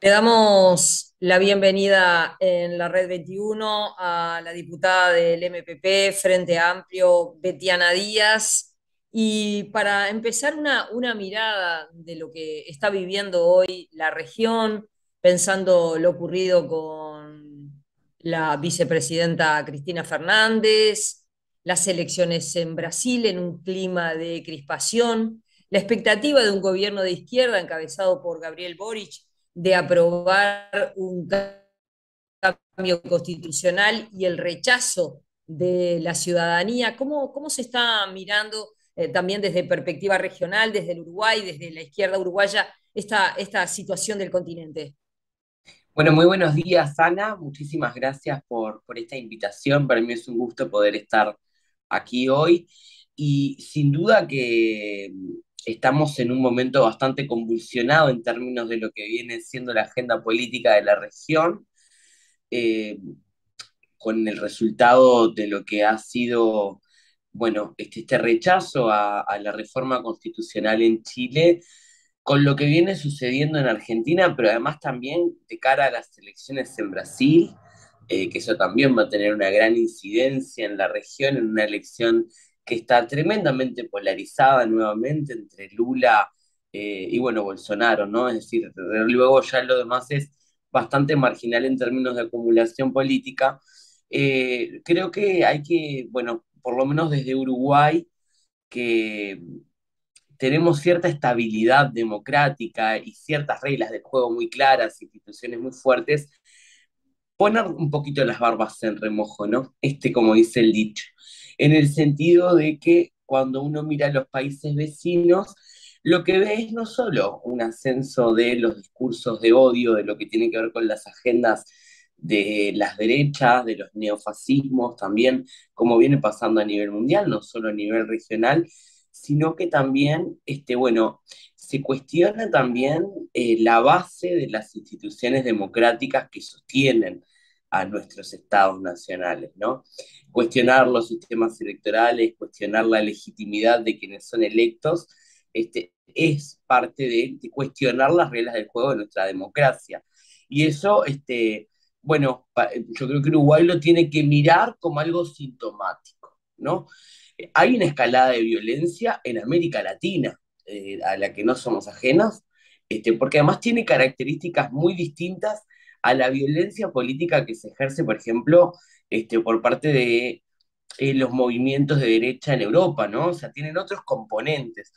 Le damos la bienvenida en la Red 21 a la diputada del MPP, Frente Amplio, Betiana Díaz. Y para empezar una mirada de lo que está viviendo hoy la región, pensando lo ocurrido con la vicepresidenta Cristina Fernández, las elecciones en Brasil en un clima de crispación, la expectativa de un gobierno de izquierda encabezado por Gabriel Boric de aprobar un cambio constitucional y el rechazo de la ciudadanía. ¿Cómo se está mirando también desde perspectiva regional, desde el Uruguay, desde la izquierda uruguaya, esta situación del continente? Bueno, muy buenos días, Ana. Muchísimas gracias por esta invitación. Para mí es un gusto poder estar aquí hoy. Y sin duda que estamos en un momento bastante convulsionado en términos de lo que viene siendo la agenda política de la región, eh, con el resultado de lo que ha sido, bueno, este rechazo a la reforma constitucional en Chile, con lo que viene sucediendo en Argentina, pero además también de cara a las elecciones en Brasil, que eso también va a tener una gran incidencia en la región, en una elección que está tremendamente polarizada nuevamente entre Lula y bueno, Bolsonaro, ¿no? Es decir, luego ya lo demás es bastante marginal en términos de acumulación política. Creo que hay que, bueno, por lo menos desde Uruguay, que tenemos cierta estabilidad democrática y ciertas reglas del juego muy claras, instituciones muy fuertes, poner un poquito las barbas en remojo, ¿no? Como dice el dicho, en el sentido de que cuando uno mira a los países vecinos, lo que ve es no solo un ascenso de los discursos de odio, de lo que tiene que ver con las agendas de las derechas, de los neofascismos, también como viene pasando a nivel mundial, no solo a nivel regional, sino que también, bueno, se cuestiona también la base de las instituciones democráticas que sostienen a nuestros estados nacionales, ¿no? Cuestionar los sistemas electorales, cuestionar la legitimidad de quienes son electos, es parte de cuestionar las reglas del juego de nuestra democracia. Y eso, bueno, yo creo que Uruguay lo tiene que mirar como algo sintomático, ¿no? Hay una escalada de violencia en América Latina, a la que no somos ajenos, porque además tiene características muy distintas a la violencia política que se ejerce, por ejemplo, por parte de los movimientos de derecha en Europa, ¿no? O sea, tienen otros componentes.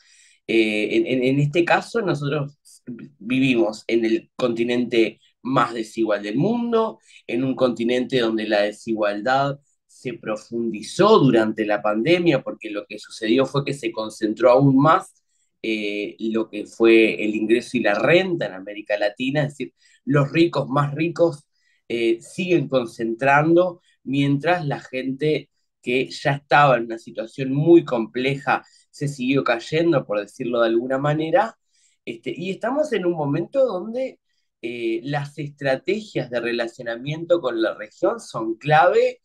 En este caso, nosotros vivimos en el continente más desigual del mundo, en un continente donde la desigualdad se profundizó durante la pandemia, porque lo que sucedió fue que se concentró aún más lo que fue el ingreso y la renta en América Latina, es decir, los ricos más ricos siguen concentrando, mientras la gente que ya estaba en una situación muy compleja se siguió cayendo, por decirlo de alguna manera, y estamos en un momento donde las estrategias de relacionamiento con la región son clave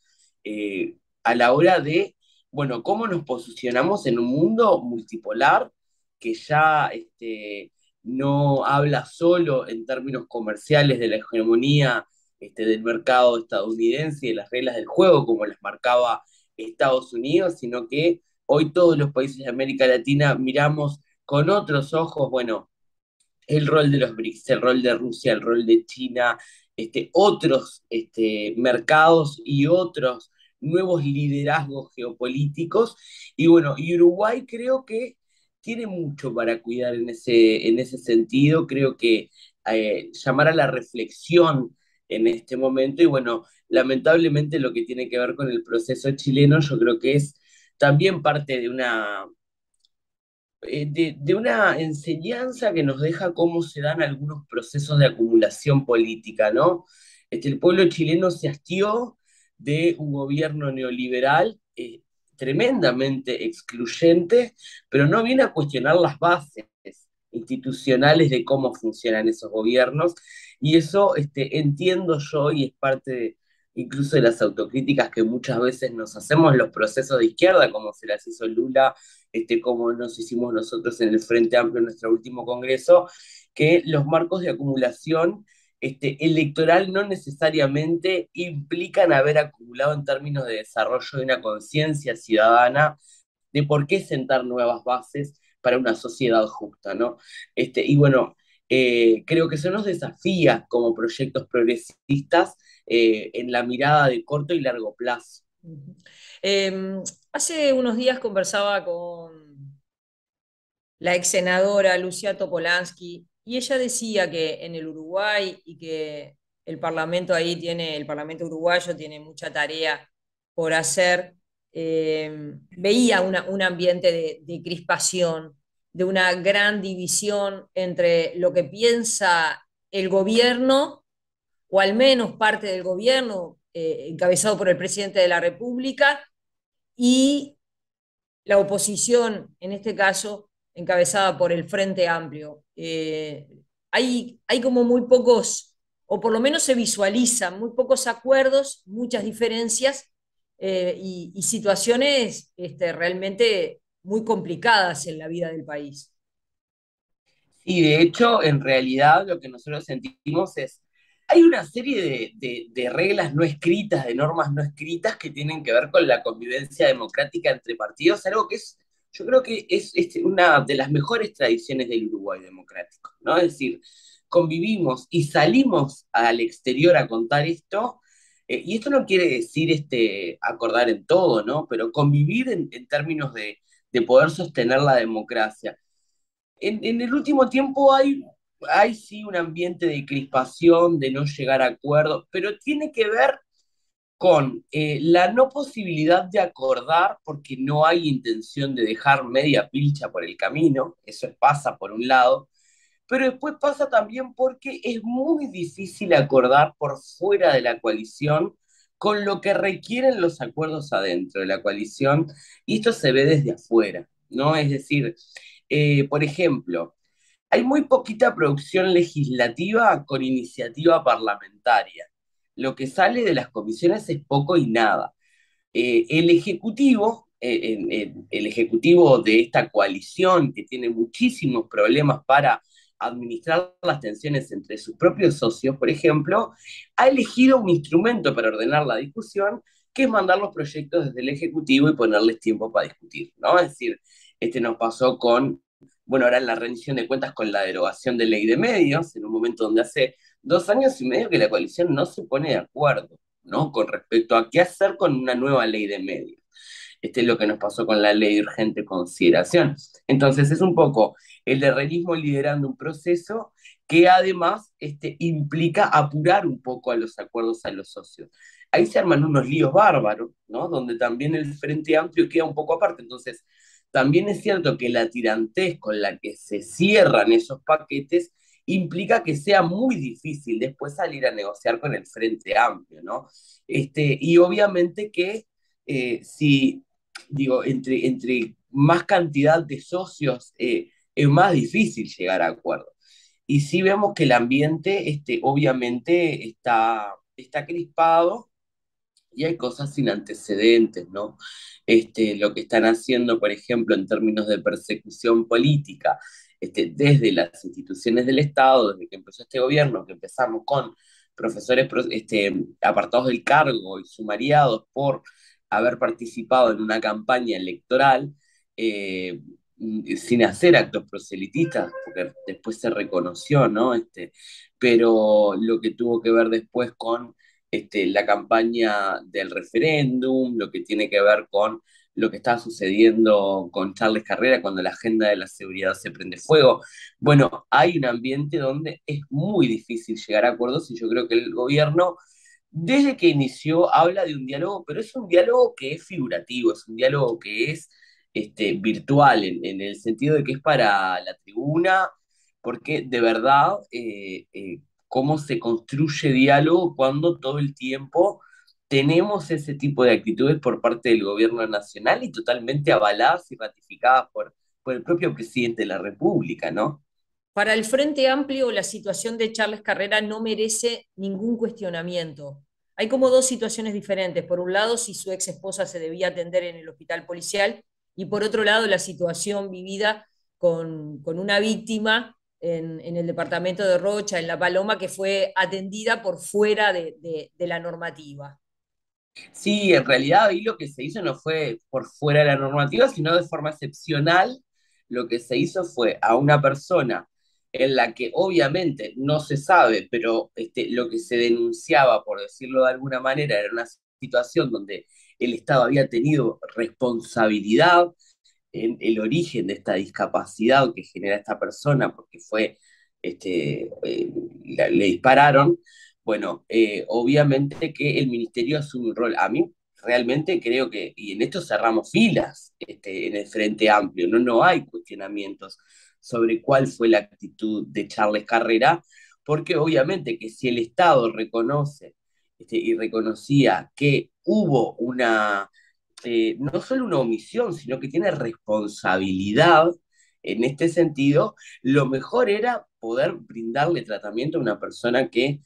a la hora de, bueno, cómo nos posicionamos en un mundo multipolar que ya no habla solo en términos comerciales de la hegemonía del mercado estadounidense y de las reglas del juego como las marcaba Estados Unidos, sino que hoy todos los países de América Latina miramos con otros ojos, bueno, el rol de los BRICS, el rol de Rusia, el rol de China, otros mercados y otros nuevos liderazgos geopolíticos. Y bueno, y Uruguay creo que tiene mucho para cuidar en ese sentido, creo que llamar a la reflexión en este momento y bueno, lamentablemente lo que tiene que ver con el proceso chileno, yo creo que es también parte de una enseñanza que nos deja cómo se dan algunos procesos de acumulación política, ¿no? El pueblo chileno se hastió de un gobierno neoliberal tremendamente excluyente, pero no viene a cuestionar las bases institucionales de cómo funcionan esos gobiernos, y eso entiendo yo y es parte incluso de las autocríticas que muchas veces nos hacemos en los procesos de izquierda, como se las hizo Lula, como nos hicimos nosotros en el Frente Amplio en nuestro último congreso, que los marcos de acumulación electoral no necesariamente implican haber acumulado en términos de desarrollo de una conciencia ciudadana de por qué sentar nuevas bases para una sociedad justa, ¿no? Y bueno, creo que eso nos desafía como proyectos progresistas en la mirada de corto y largo plazo. Ujú. Hace unos días conversaba con la ex senadora Lucia Topolansky y ella decía que en el Uruguay y que el Parlamento ahí tiene, el Parlamento uruguayo tiene mucha tarea por hacer, veía un ambiente de crispación, de una gran división entre lo que piensa el gobierno, o al menos parte del gobierno, encabezado por el presidente de la República, y la oposición, en este caso, encabezada por el Frente Amplio. Hay como muy pocos, o por lo menos se visualizan, muy pocos acuerdos, muchas diferencias y situaciones realmente muy complicadas en la vida del país. Y de hecho, en realidad lo que nosotros sentimos es, hay una serie de reglas no escritas, de normas no escritas que tienen que ver con la convivencia democrática entre partidos, algo que es, yo creo que es una de las mejores tradiciones del Uruguay democrático, ¿no? Es decir, convivimos y salimos al exterior a contar esto, y esto no quiere decir acordar en todo, ¿no? Pero convivir en términos de poder sostener la democracia en el último tiempo hay sí un ambiente de crispación, de no llegar a acuerdos, pero tiene que ver con la no posibilidad de acordar porque no hay intención de dejar media pilcha por el camino, eso pasa por un lado, pero después pasa también porque es muy difícil acordar por fuera de la coalición con lo que requieren los acuerdos adentro de la coalición, y esto se ve desde afuera, ¿no? Es decir, por ejemplo, hay muy poquita producción legislativa con iniciativa parlamentaria. Lo que sale de las comisiones es poco y nada. El Ejecutivo, el Ejecutivo de esta coalición que tiene muchísimos problemas para administrar las tensiones entre sus propios socios, por ejemplo, ha elegido un instrumento para ordenar la discusión, que es mandar los proyectos desde el Ejecutivo y ponerles tiempo para discutir, ¿no? Es decir, nos pasó con, bueno, ahora en la rendición de cuentas con la derogación de ley de medios, en un momento donde hace 2 años y medio que la coalición no se pone de acuerdo, ¿no? Con respecto a qué hacer con una nueva ley de medios. Es lo que nos pasó con la ley de urgente consideración. Entonces es un poco el herrerismo liderando un proceso que además implica apurar un poco a los acuerdos a los socios. Ahí se arman unos líos bárbaros, ¿no? Donde también el Frente Amplio queda un poco aparte. Entonces, también es cierto que la tirantez con la que se cierran esos paquetes implica que sea muy difícil después salir a negociar con el Frente Amplio, ¿no? Y obviamente que si, digo, entre más cantidad de socios, es más difícil llegar a acuerdos. Y sí vemos que el ambiente, obviamente, está crispado y hay cosas sin antecedentes, ¿no? Lo que están haciendo, por ejemplo, en términos de persecución política, desde las instituciones del Estado, desde que empezó este gobierno, que empezamos con profesores apartados del cargo y sumariados por haber participado en una campaña electoral, sin hacer actos proselitistas, porque después se reconoció, ¿no? Pero lo que tuvo que ver después con la campaña del referéndum, lo que tiene que ver con lo que está sucediendo con Charles Carrera cuando la agenda de la seguridad se prende fuego. Bueno, hay un ambiente donde es muy difícil llegar a acuerdos y yo creo que el gobierno, desde que inició, habla de un diálogo, pero es un diálogo que es figurativo, es un diálogo que es virtual, en el sentido de que es para la tribuna, porque de verdad cómo se construye diálogo cuando todo el tiempo tenemos ese tipo de actitudes por parte del gobierno nacional y totalmente avaladas y ratificadas por el propio presidente de la República, ¿no? Para el Frente Amplio, la situación de Charles Carrera no merece ningún cuestionamiento. hay como dos situaciones diferentes. Por un lado, si su ex esposa se debía atender en el hospital policial, y por otro lado, la situación vivida con una víctima en el departamento de Rocha, en La Paloma, que fue atendida por fuera de la normativa. Sí, en realidad ahí lo que se hizo no fue por fuera de la normativa, sino de forma excepcional. Lo que se hizo fue a una persona en la que obviamente no se sabe, pero lo que se denunciaba, por decirlo de alguna manera, era una situación donde el Estado había tenido responsabilidad en el origen de esta discapacidad que genera esta persona, porque fue, le dispararon. Bueno, obviamente que el ministerio asume un rol. A mí realmente creo que, y en esto cerramos filas en el Frente Amplio, no hay cuestionamientos sobre cuál fue la actitud de Charles Carrera, porque obviamente que si el Estado reconoce y reconocía que hubo no solo una omisión, sino que tiene responsabilidad en este sentido, lo mejor era poder brindarle tratamiento a una persona que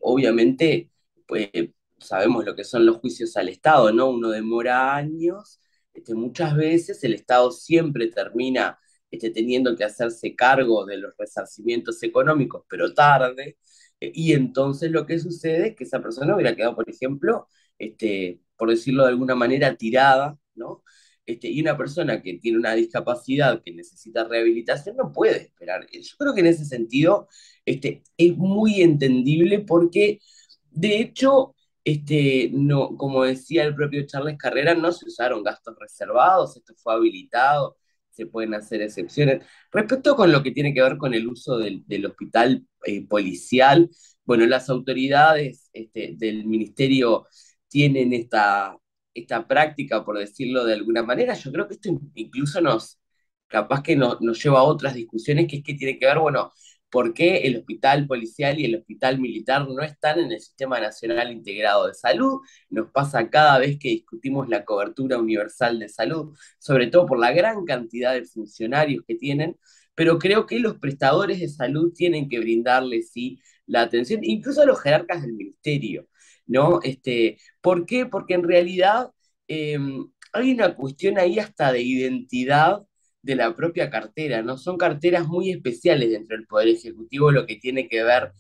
obviamente pues, sabemos lo que son los juicios al Estado, ¿no? Uno demora años, muchas veces el Estado siempre termina teniendo que hacerse cargo de los resarcimientos económicos, pero tarde, y entonces lo que sucede es que esa persona hubiera quedado, por ejemplo, por decirlo de alguna manera, tirada, ¿no? Y una persona que tiene una discapacidad que necesita rehabilitación no puede esperar. Yo creo que en ese sentido es muy entendible porque, de hecho, no, como decía el propio Charles Carrera, no se usaron gastos reservados, esto fue habilitado, se pueden hacer excepciones. Respecto con lo que tiene que ver con el uso del hospital policial, bueno, las autoridades del ministerio tienen esta práctica, por decirlo de alguna manera. Yo creo que esto incluso capaz que nos lleva a otras discusiones, que es que tiene que ver, bueno, por qué el hospital policial y el hospital militar no están en el Sistema Nacional Integrado de Salud. Nos pasa cada vez que discutimos la cobertura universal de salud, sobre todo por la gran cantidad de funcionarios que tienen, pero creo que los prestadores de salud tienen que brindarles, sí, la atención, incluso a los jerarcas del ministerio, ¿no? ¿Por qué? Porque en realidad eh, hay una cuestión ahí hasta de identidad de la propia cartera, ¿no? Son carteras muy especiales dentro del Poder Ejecutivo, lo que tiene que ver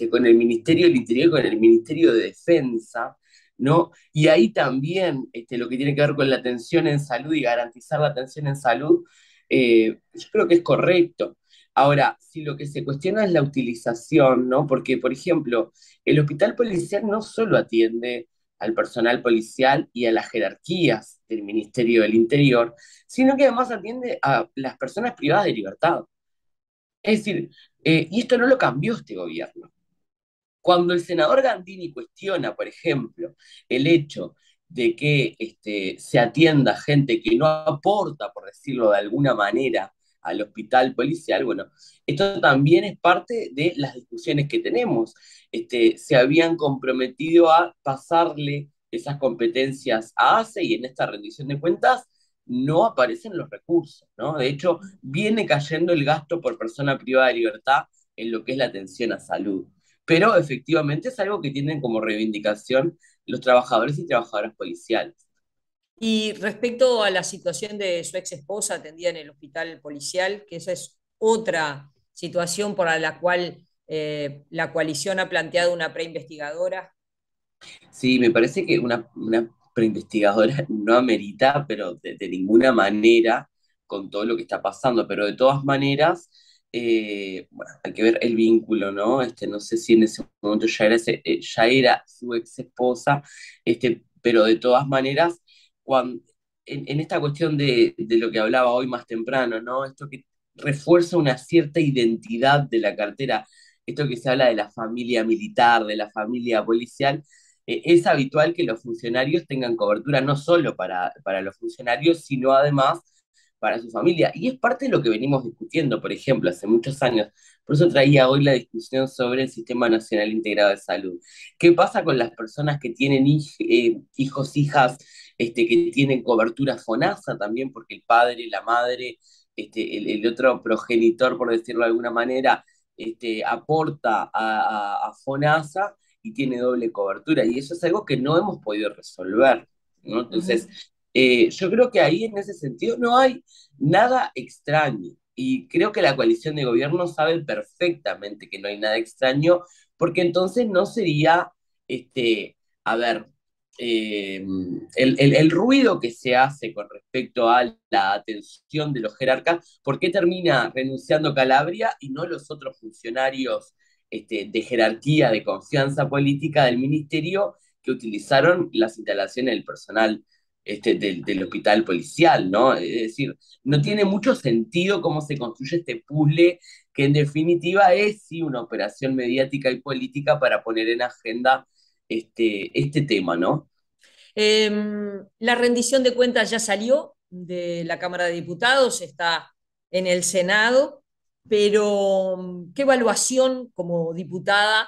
con el Ministerio del Interior, con el Ministerio de Defensa, ¿no? Y ahí también lo que tiene que ver con la atención en salud y garantizar la atención en salud, yo creo que es correcto. Ahora, si lo que se cuestiona es la utilización, ¿no? Porque, por ejemplo, el hospital policial no solo atiende al personal policial y a las jerarquías del Ministerio del Interior, sino que además atiende a las personas privadas de libertad. Es decir, y esto no lo cambió este gobierno. Cuando el senador Gandini cuestiona, por ejemplo, el hecho de que se atienda gente que no aporta, por decirlo de alguna manera, al hospital policial, bueno, esto también es parte de las discusiones que tenemos. Se habían comprometido a pasarle esas competencias a ACE y en esta rendición de cuentas no aparecen los recursos, ¿no? De hecho, viene cayendo el gasto por persona privada de libertad en lo que es la atención a salud, pero efectivamente es algo que tienen como reivindicación los trabajadores y trabajadoras policiales. Y respecto a la situación de su ex esposa atendida en el hospital policial, que esa es otra situación para la cual la coalición ha planteado una preinvestigadora. Sí, me parece que una preinvestigadora no amerita, pero de ninguna manera, con todo lo que está pasando, pero de todas maneras, bueno, hay que ver el vínculo, ¿no? No sé si en ese momento ya era su ex esposa, pero de todas maneras, cuando, en esta cuestión de lo que hablaba hoy más temprano, ¿no? Esto que refuerza una cierta identidad de la cartera, esto que se habla de la familia militar, de la familia policial, es habitual que los funcionarios tengan cobertura no solo para los funcionarios, sino además para su familia. Y es parte de lo que venimos discutiendo, por ejemplo, hace muchos años. Por eso traía hoy la discusión sobre el Sistema Nacional Integrado de Salud. ¿Qué pasa con las personas que tienen hijos, hijas, que tienen cobertura FONASA también, porque el padre, la madre, el otro progenitor, por decirlo de alguna manera, aporta a FONASA? y tiene doble cobertura, y eso es algo que no hemos podido resolver, ¿no? Entonces, Ujú. yo creo que ahí en ese sentido no hay nada extraño, y creo que la coalición de gobierno sabe perfectamente que no hay nada extraño, porque entonces no sería, a ver, eh, el ruido que se hace con respecto a la atención de los jerarcas, ¿por qué termina renunciando Calabria y no los otros funcionarios de jerarquía, de confianza política del ministerio que utilizaron las instalaciones del personal del hospital policial, ¿no? Es decir, no tiene mucho sentido cómo se construye este puzzle que en definitiva es sí una operación mediática y política para poner en agenda este tema, ¿no? La rendición de cuentas ya salió de la Cámara de Diputados, está en el Senado, pero ¿qué evaluación como diputada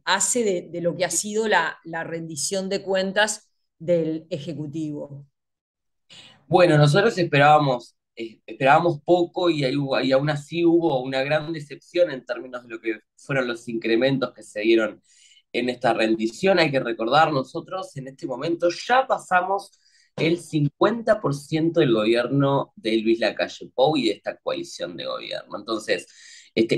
hace de lo que ha sido la rendición de cuentas del Ejecutivo? Bueno, nosotros esperábamos poco y aún así hubo una gran decepción en términos de lo que fueron los incrementos que se dieron en esta rendición. Hay que recordar, nosotros en este momento ya pasamos el 50% del gobierno de Luis Lacalle Pou y de esta coalición de gobierno. Entonces,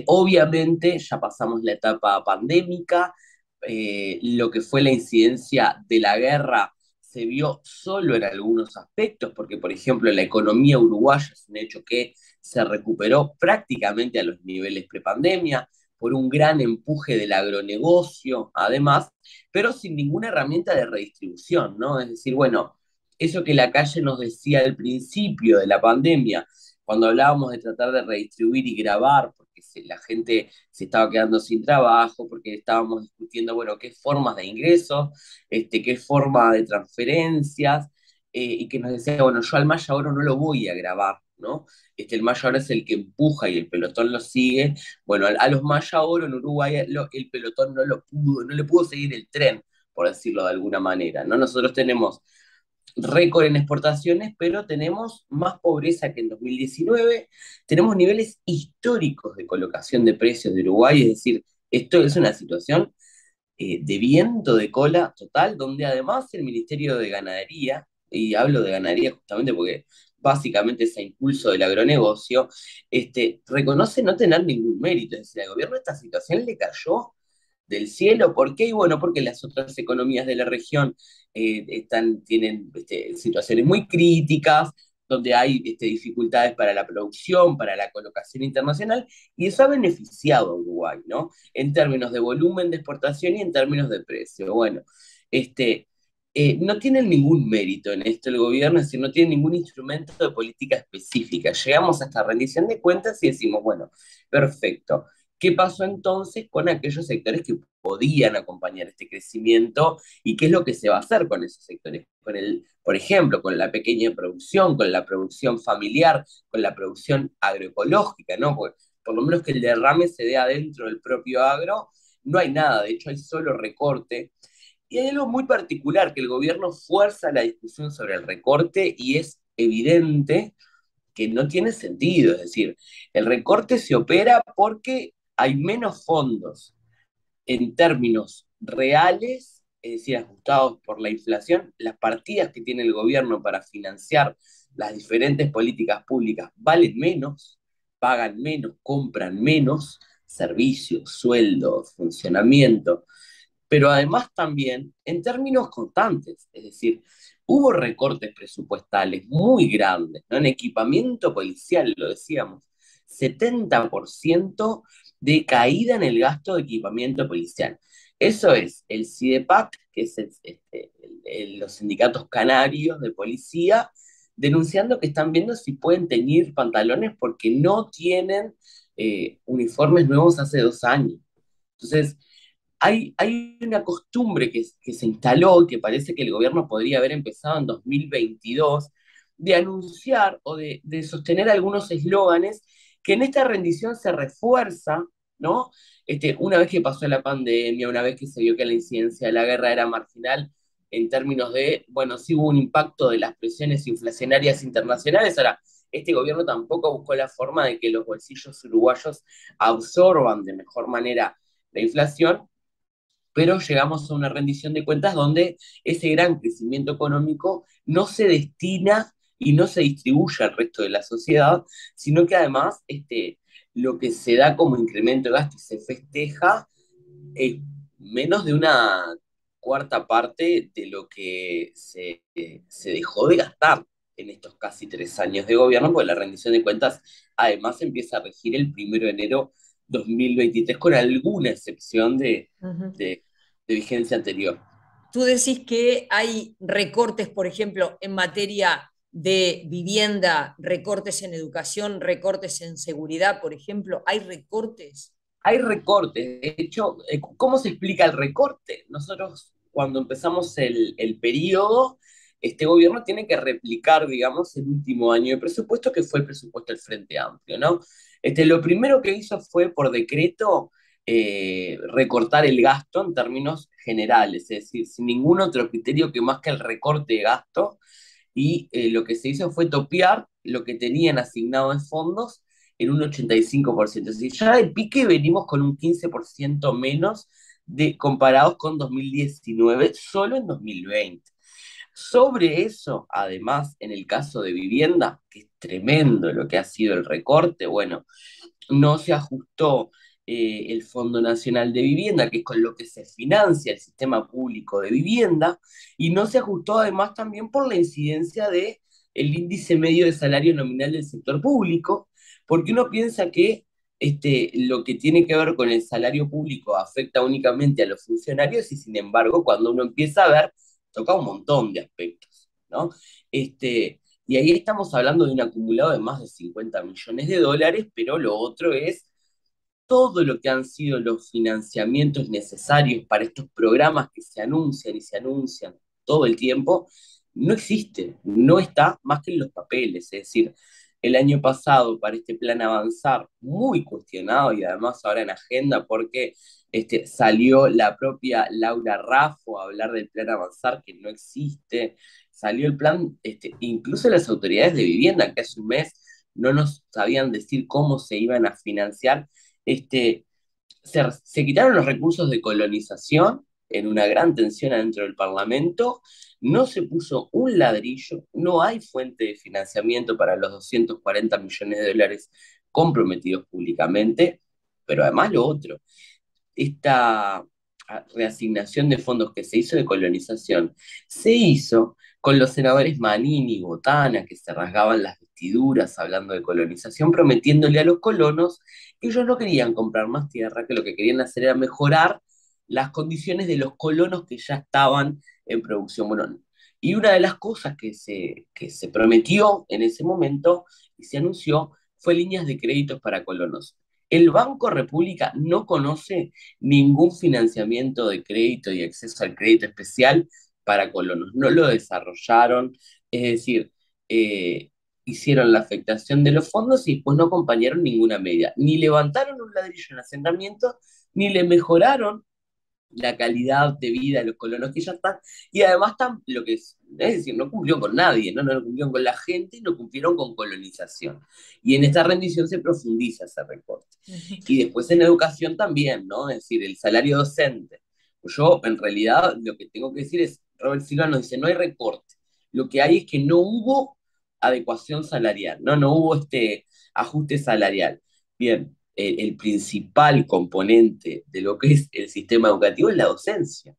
obviamente ya pasamos la etapa pandémica, lo que fue la incidencia de la guerra se vio solo en algunos aspectos, porque por ejemplo la economía uruguaya es un hecho que se recuperó prácticamente a los niveles prepandemia, por un gran empuje del agronegocio, además, pero sin ninguna herramienta de redistribución, ¿no? Es decir, bueno, eso que la calle nos decía al principio de la pandemia, cuando hablábamos de tratar de redistribuir y grabar, porque la gente se estaba quedando sin trabajo, porque estábamos discutiendo, bueno, qué formas de ingresos, qué forma de transferencias, y que nos decía, bueno, yo al Maya Oro no lo voy a grabar, ¿no? El Maya Oro es el que empuja y el pelotón lo sigue. Bueno, a los Maya Oro en Uruguay el pelotón no le pudo seguir el tren, por decirlo de alguna manera, ¿no? Nosotros tenemos récord en exportaciones, pero tenemos más pobreza que en 2019, tenemos niveles históricos de colocación de precios de Uruguay, es decir, esto es una situación de viento de cola total, donde además el Ministerio de Ganadería, y hablo de ganadería justamente porque básicamente es a impulso del agronegocio, reconoce no tener ningún mérito, es decir, al gobierno esta situación le cayó del cielo. ¿Por qué? Y bueno, porque las otras economías de la región tienen situaciones muy críticas, donde hay dificultades para la producción, para la colocación internacional, y eso ha beneficiado a Uruguay, ¿no? En términos de volumen de exportación y en términos de precio. Bueno, no tienen ningún mérito en esto el gobierno, es decir, no tienen ningún instrumento de política específica. Llegamos a esta rendición de cuentas y decimos, bueno, perfecto. ¿Qué pasó entonces con aquellos sectores que podían acompañar este crecimiento y qué es lo que se va a hacer con esos sectores? Por ejemplo, con la pequeña producción, con la producción familiar, con la producción agroecológica, ¿no? Porque por lo menos que el derrame se dé adentro del propio agro, no hay nada, de hecho hay solo recorte. Y hay algo muy particular, que el gobierno fuerza la discusión sobre el recorte y es evidente que no tiene sentido. Es decir, el recorte se opera porque hay menos fondos en términos reales, es decir, ajustados por la inflación. Las partidas que tiene el gobierno para financiar las diferentes políticas públicas valen menos, pagan menos, compran menos servicios, sueldos, funcionamiento, pero además también en términos constantes, es decir, hubo recortes presupuestales muy grandes, ¿no? En equipamiento policial, lo decíamos, 70% de caída en el gasto de equipamiento policial. Eso es el CIDEPAC, que es los sindicatos canarios de policía, denunciando que están viendo si pueden teñir pantalones porque no tienen uniformes nuevos hace 2 años. Entonces, hay una costumbre que se instaló, que parece que el gobierno podría haber empezado en 2022, de anunciar o de sostener algunos eslóganes que en esta rendición se refuerza, ¿no? Una vez que pasó la pandemia, una vez que se vio que la incidencia de la guerra era marginal en términos de, bueno, sí hubo un impacto de las presiones inflacionarias internacionales. Ahora, este gobierno tampoco buscó la forma de que los bolsillos uruguayos absorban de mejor manera la inflación, pero llegamos a una rendición de cuentas donde ese gran crecimiento económico no se destina y no se distribuye al resto de la sociedad, sino que además lo que se da como incremento de gasto y se festeja es menos de una cuarta parte de lo que se dejó de gastar en estos casi 3 años de gobierno, porque la rendición de cuentas además empieza a regir el 1 de enero 2023 con alguna excepción Ujú. de, de vigencia anterior. Tú decís que hay recortes, por ejemplo, en materia de vivienda, recortes en educación, recortes en seguridad, por ejemplo. ¿Hay recortes? Hay recortes, de hecho, ¿cómo se explica el recorte? Nosotros, cuando empezamos el periodo, este gobierno tiene que replicar, digamos, el último año de presupuesto, que fue el presupuesto del Frente Amplio, ¿no? Lo primero que hizo fue, por decreto, recortar el gasto en términos generales, es decir, sin ningún otro criterio que más que el recorte de gasto, y lo que se hizo fue topear lo que tenían asignado de fondos en un 85%. Es decir, ya de pique venimos con un 15% menos comparados con 2019, solo en 2020. Sobre eso, además, en el caso de vivienda, que es tremendo lo que ha sido el recorte, bueno, no se ajustó el Fondo Nacional de Vivienda, que es con lo que se financia el sistema público de vivienda, y no se ajustó además también por la incidencia de el índice medio de salario nominal del sector público, porque uno piensa que lo que tiene que ver con el salario público afecta únicamente a los funcionarios y sin embargo cuando uno empieza a ver, toca un montón de aspectos, ¿no? Y ahí estamos hablando de un acumulado de más de 50 millones de dólares, pero lo otro es todo lo que han sido los financiamientos necesarios para estos programas que se anuncian y se anuncian todo el tiempo, no existe, no está más que en los papeles. Es decir, el año pasado para este plan Avanzar, muy cuestionado y además ahora en agenda porque salió la propia Laura Raffo a hablar del plan Avanzar que no existe, salió el plan, incluso las autoridades de vivienda que hace un mes no nos sabían decir cómo se iban a financiar, este, se quitaron los recursos de colonización en una gran tensión adentro del Parlamento, no se puso un ladrillo, no hay fuente de financiamiento para los 240 millones de dólares comprometidos públicamente, pero además lo otro, esta reasignación de fondos que se hizo de colonización se hizo con los senadores Manini y Botana, que se rasgaban las vestiduras hablando de colonización, prometiéndole a los colonos que ellos no querían comprar más tierra, que lo que querían hacer era mejorar las condiciones de los colonos que ya estaban en producción. Bueno, y una de las cosas que se prometió en ese momento y se anunció fue líneas de créditos para colonos. El Banco República no conoce ningún financiamiento de crédito y acceso al crédito especial para colonos. No lo desarrollaron, es decir, eh, hicieron la afectación de los fondos y después no acompañaron ninguna medida. Ni levantaron un ladrillo en asentamiento, ni le mejoraron la calidad de vida de los colonos que ya están, y además lo que es decir, no cumplieron con nadie, ¿no? No cumplieron con la gente, no cumplieron con colonización. Y en esta rendición se profundiza ese recorte. Y después en educación también, ¿no? Es decir, el salario docente. Yo, en realidad, lo que tengo que decir es, Robert Silva nos dice, no hay recorte. Lo que hay es que no hubo adecuación salarial, ¿no? No hubo este ajuste salarial. Bien, el principal componente de lo que es el sistema educativo es la docencia.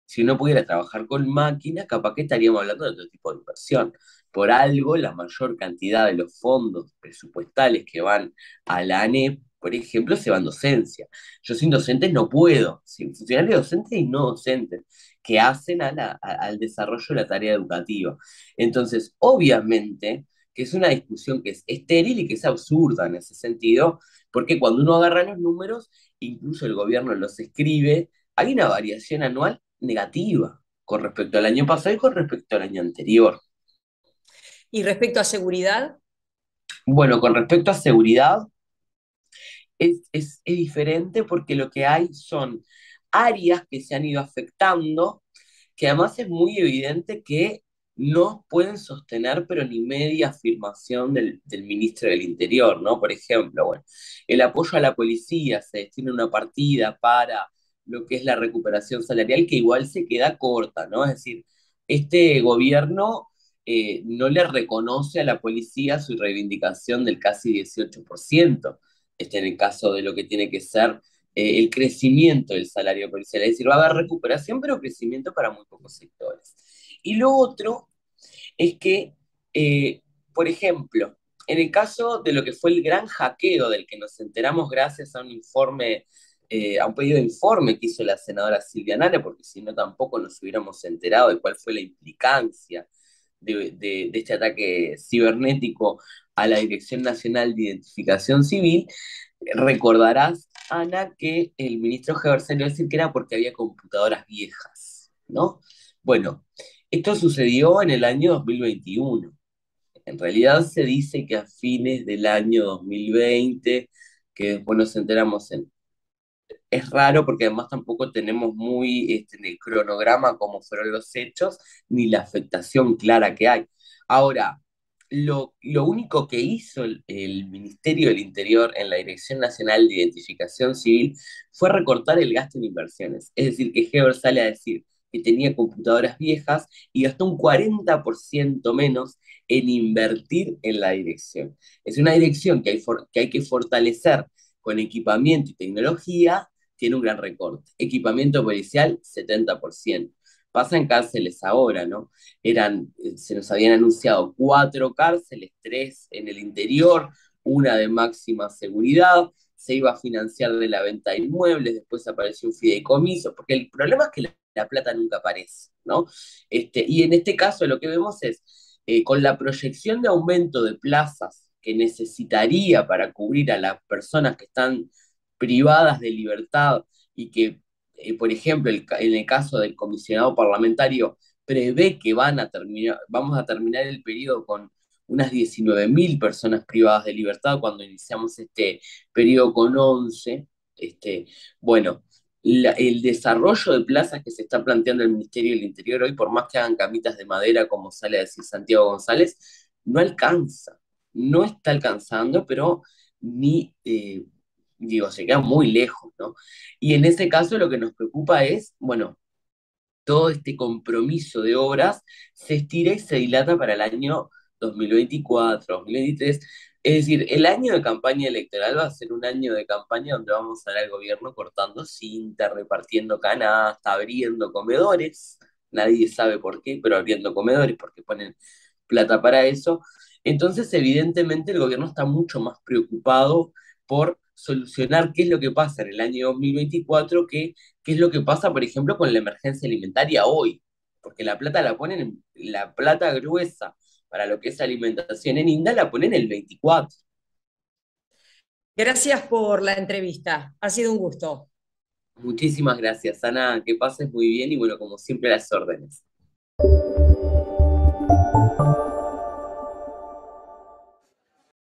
Si uno pudiera trabajar con máquinas, capaz que estaríamos hablando de otro tipo de inversión. Por algo, la mayor cantidad de los fondos presupuestales que van a la ANEP, por ejemplo, se van docencia. Yo sin docentes no puedo, sin funcionarios docentes y no docentes, que hacen al desarrollo de la tarea educativa. Entonces, obviamente, que es una discusión que es estéril y que es absurda en ese sentido, porque cuando uno agarra los números, incluso el gobierno los escribe, hay una variación anual negativa con respecto al año pasado y con respecto al año anterior. Y respecto a seguridad, Bueno, con respecto a seguridad, es diferente porque lo que hay son áreas que se han ido afectando, que además es muy evidente que no pueden sostener, pero ni media afirmación del ministro del Interior, ¿no? Por ejemplo, bueno, el apoyo a la policía, se destina una partida para lo que es la recuperación salarial, que igual se queda corta, ¿no? Es decir, este gobierno no le reconoce a la policía su reivindicación del casi 18%, en el caso de lo que tiene que ser el crecimiento del salario policial. Es decir, va a haber recuperación, pero crecimiento para muy pocos sectores. Y lo otro es que, eh, por ejemplo, en el caso de lo que fue el gran hackeo del que nos enteramos gracias a un informe, a un pedido de informe que hizo la senadora Silvia Nare, porque si no tampoco nos hubiéramos enterado de cuál fue la implicancia de este ataque cibernético a la Dirección Nacional de Identificación Civil. Recordarás, Ana, que el ministro Heber salió a decir que era porque había computadoras viejas, ¿no? Bueno, esto sucedió en el año 2021. En realidad se dice que a fines del año 2020, que después nos enteramos en... Es raro porque además tampoco tenemos muy en el cronograma cómo fueron los hechos, ni la afectación clara que hay. Ahora, lo único que hizo el Ministerio del Interior en la Dirección Nacional de Identificación Civil fue recortar el gasto en inversiones. Es decir, que Heber sale a decir que tenía computadoras viejas y gastó un 40% menos en invertir en la dirección. Es una dirección que hay que fortalecer con equipamiento y tecnología, tiene un gran recorte. Equipamiento policial, 70%. Pasa en cárceles ahora, ¿no? Se nos habían anunciado 4 cárceles, 3 en el interior, una de máxima seguridad, se iba a financiar de la venta de inmuebles, después apareció un fideicomiso, porque el problema es que la plata nunca aparece, ¿no? Y en este caso lo que vemos es, con la proyección de aumento de plazas que necesitaría para cubrir a las personas que están privadas de libertad y que, por ejemplo, en el caso del comisionado parlamentario, prevé que vamos a terminar el periodo con unas 19.000 personas privadas de libertad cuando iniciamos este periodo con 11. Bueno, el desarrollo de plazas que se está planteando el Ministerio del Interior hoy, por más que hagan camitas de madera, como sale a decir Santiago González, no alcanza, no está alcanzando, pero ni, digo, se queda muy lejos, ¿no? Y en ese caso lo que nos preocupa es, bueno, todo este compromiso de obras se estira y se dilata para el año 2024, 2023. Es decir, el año de campaña electoral va a ser un año de campaña donde vamos a ver al gobierno cortando cinta, repartiendo canasta, abriendo comedores. Nadie sabe por qué, pero abriendo comedores porque ponen plata para eso. Entonces, evidentemente, el gobierno está mucho más preocupado por solucionar qué es lo que pasa en el año 2024 que qué es lo que pasa, por ejemplo, con la emergencia alimentaria hoy, porque la plata la ponen, la plata gruesa para lo que es alimentación en INDA la ponen el 24. Gracias por la entrevista. Ha sido un gusto. Muchísimas gracias, Ana, que pases muy bien y bueno, como siempre, las órdenes.